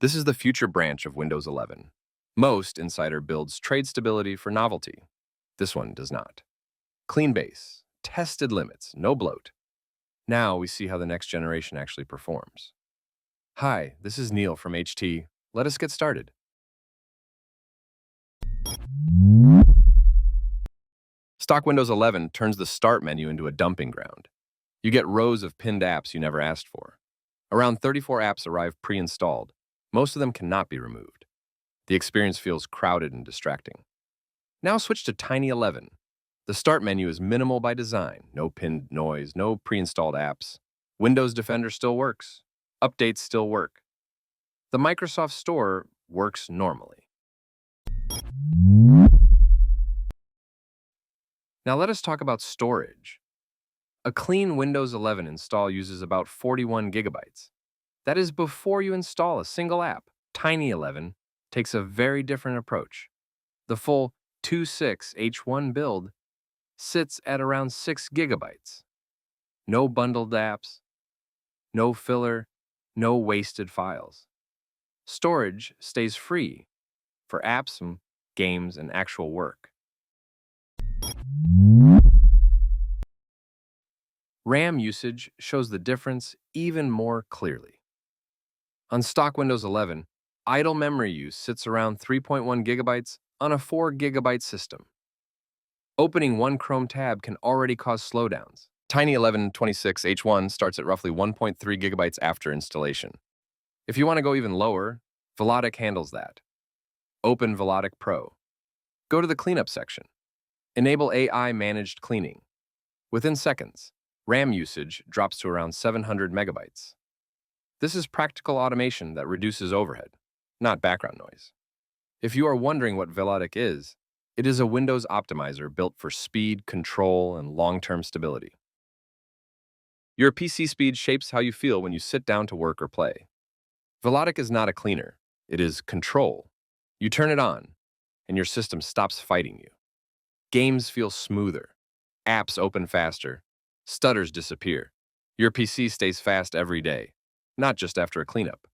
This is the future branch of Windows 11. Most Insider builds trade stability for novelty. This one does not. Clean base, tested limits, no bloat. Now we see how the next generation actually performs. Hi, this is Neil from HT. Let us get started. Stock Windows 11 turns the Start menu into a dumping ground. You get rows of pinned apps you never asked for. Around 34 apps arrive pre-installed. Most of them cannot be removed. The experience feels crowded and distracting. Now switch to Tiny 11. The Start menu is minimal by design. No pinned noise, no pre-installed apps. Windows Defender still works. Updates still work. The Microsoft Store works normally. Now let us talk about storage. A clean Windows 11 install uses about 41 gigabytes. That is before you install a single app. Tiny 11 takes a very different approach. The full 2.6 H1 build sits at around 6 gigabytes. No bundled apps, no filler, no wasted files. Storage stays free for apps and games and actual work. RAM usage shows the difference even more clearly. On stock Windows 11, idle memory use sits around 3.1 gigabytes on a 4 gigabyte system. Opening one Chrome tab can already cause slowdowns. Tiny 1126 H1 starts at roughly 1.3 gigabytes after installation. If you want to go even lower, Velotic handles that. Open Velotic Pro. Go to the cleanup section. Enable AI-managed cleaning. Within seconds, RAM usage drops to around 700 megabytes. This is practical automation that reduces overhead, not background noise. If you are wondering what Velotic is, it is a Windows optimizer built for speed, control, and long-term stability. Your PC speed shapes how you feel when you sit down to work or play. Velotic is not a cleaner, it is control. You turn it on, and your system stops fighting you. Games feel smoother, apps open faster, stutters disappear. Your PC stays fast every day, not just after a cleanup.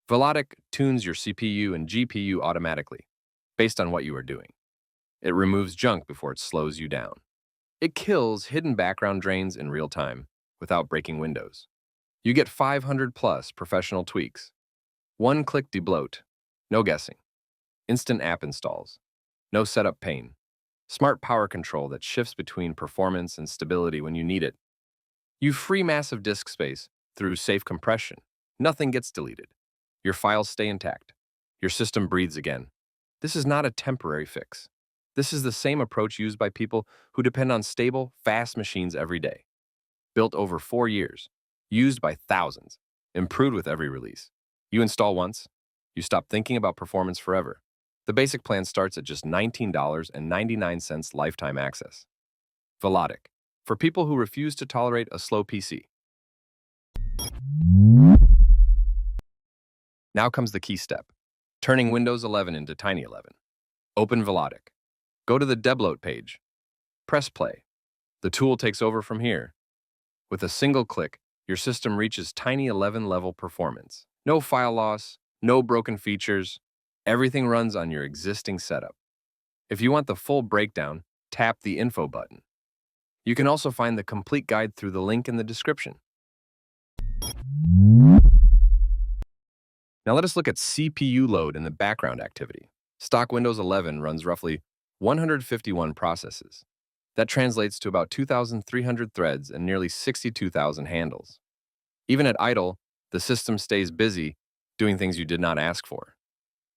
Velotic tunes your CPU and GPU automatically, based on what you are doing. It removes junk before it slows you down. It kills hidden background drains in real time, without breaking Windows. You get 500 plus professional tweaks. One-click debloat, no guessing. Instant app installs, no setup pain. Smart power control that shifts between performance and stability when you need it. You free massive disk space through safe compression. Nothing gets deleted. Your files stay intact. Your system breathes again. This is not a temporary fix. This is the same approach used by people who depend on stable, fast machines every day. Built over 4 years, used by thousands, improved with every release. You install once, you stop thinking about performance forever. The basic plan starts at just $19.99 lifetime access. Velotic, for people who refuse to tolerate a slow PC. Now comes the key step, turning Windows 11 into Tiny 11. Open Velotic. Go to the debloat page. Press play. The tool takes over from here. With a single click, your system reaches Tiny 11 level performance. No file loss, no broken features. Everything runs on your existing setup. If you want the full breakdown, tap the info button. You can also find the complete guide through the link in the description. Now let us look at CPU load and the background activity. Stock Windows 11 runs roughly 151 processes. That translates to about 2,300 threads and nearly 62,000 handles. Even at idle, the system stays busy doing things you did not ask for.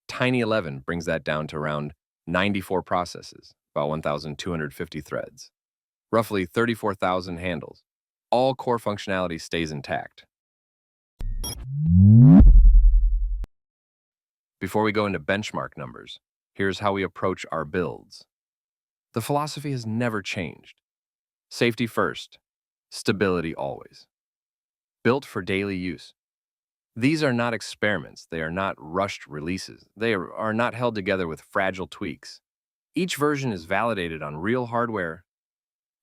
Tiny 11 brings that down to around 94 processes, about 1,250 threads. Roughly 34,000 handles. All core functionality stays intact. Before we go into benchmark numbers, here's how we approach our builds. The philosophy has never changed. Safety first, stability always. Built for daily use. These are not experiments. They are not rushed releases. They are not held together with fragile tweaks. Each version is validated on real hardware,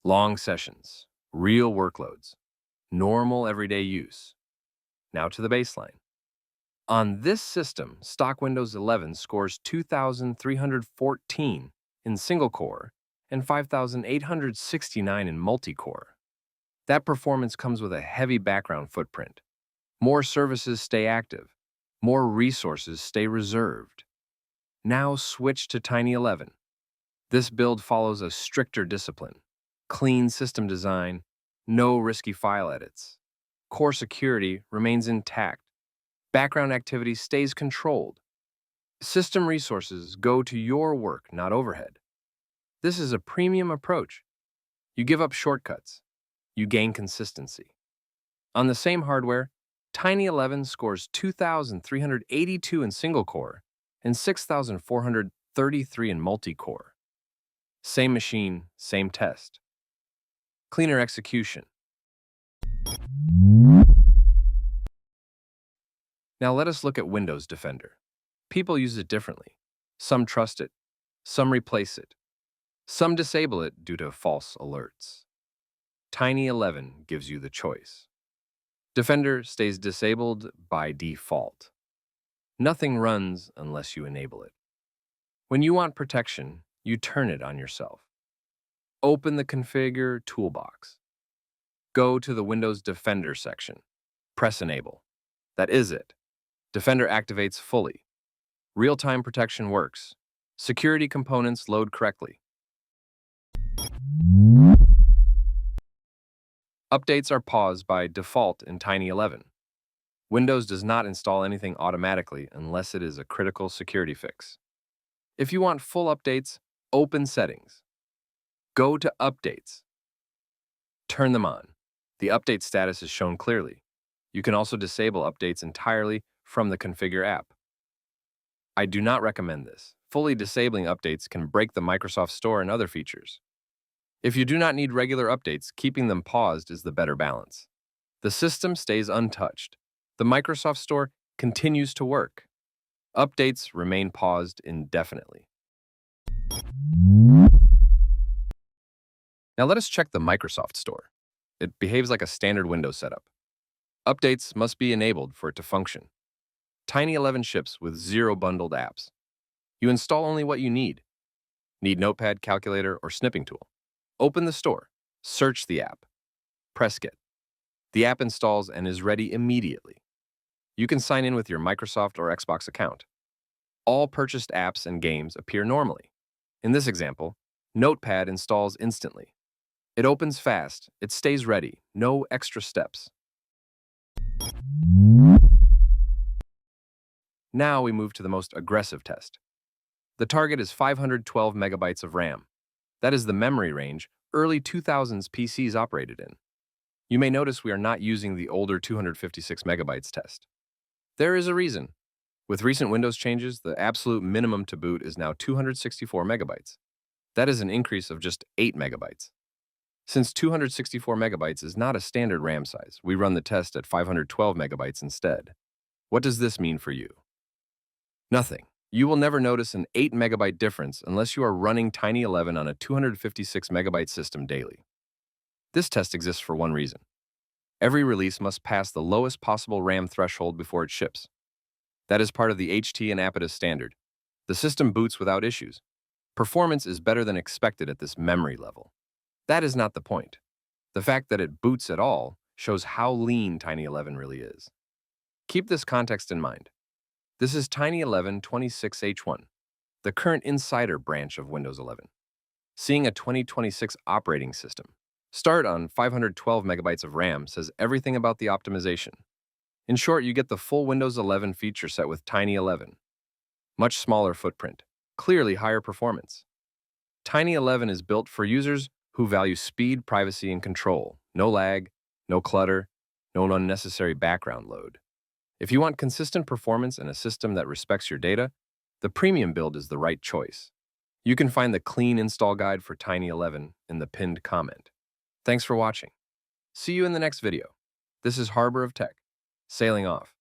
long sessions, real workloads, normal everyday use. Now to the baseline. On this system, stock Windows 11 scores 2,314 in single-core and 5,869 in multi-core. That performance comes with a heavy background footprint. More services stay active. More resources stay reserved. Now switch to Tiny 11. This build follows a stricter discipline. Clean system design, no risky file edits. Core security remains intact. Background activity stays controlled. System resources go to your work, not overhead. This is a premium approach. You give up shortcuts. You gain consistency. On the same hardware, Tiny 11 scores 2,382 in single-core and 6,433 in multi-core. Same machine, same test. Cleaner execution. Now let us look at Windows Defender. People use it differently. Some trust it, some replace it, some disable it due to false alerts. Tiny 11 gives you the choice. Defender stays disabled by default. Nothing runs unless you enable it. When you want protection, you turn it on yourself. Open the Configure toolbox. Go to the Windows Defender section. Press Enable. That is it. Defender activates fully. Real-time protection works. Security components load correctly. Updates are paused by default in Tiny 11. Windows does not install anything automatically unless it is a critical security fix. If you want full updates, open Settings. Go to Updates. Turn them on. The update status is shown clearly. You can also disable updates entirely from the Configure app. I do not recommend this. Fully disabling updates can break the Microsoft Store and other features. If you do not need regular updates, keeping them paused is the better balance. The system stays untouched. The Microsoft Store continues to work. Updates remain paused indefinitely. Now let us check the Microsoft Store. It behaves like a standard Windows setup. Updates must be enabled for it to function. Tiny 11 ships with 0 bundled apps. You install only what you need. Need Notepad, calculator, or snipping tool? Open the store, search the app, press Get. The app installs and is ready immediately. You can sign in with your Microsoft or Xbox account. All purchased apps and games appear normally. In this example, Notepad installs instantly. It opens fast, it stays ready, no extra steps. Now we move to the most aggressive test. The target is 512 megabytes of RAM. That is the memory range early 2000s PCs operated in. You may notice we are not using the older 256 megabytes test. There is a reason. With recent Windows changes, the absolute minimum to boot is now 264 megabytes. That is an increase of just 8 megabytes. Since 264 megabytes is not a standard RAM size, we run the test at 512 megabytes instead. What does this mean for you? Nothing. You will never notice an 8 megabyte difference unless you are running Tiny 11 on a 256 megabyte system daily. This test exists for one reason. Every release must pass the lowest possible RAM threshold before it ships. That is part of the HT and Apidus standard. The system boots without issues. Performance is better than expected at this memory level. That is not the point. The fact that it boots at all shows how lean Tiny 11 really is. Keep this context in mind. This is Tiny 11 26H1, the current insider branch of Windows 11. Seeing a 2026 operating system start on 512 megabytes of RAM says everything about the optimization. In short, you get the full Windows 11 feature set with Tiny 11. Much smaller footprint, clearly higher performance. Tiny 11 is built for users who value speed, privacy, and control. No lag, no clutter, no unnecessary background load. If you want consistent performance and a system that respects your data, the premium build is the right choice. You can find the clean install guide for Tiny 11 in the pinned comment. Thanks for watching. See you in the next video. This is Harbor of Tech, sailing off.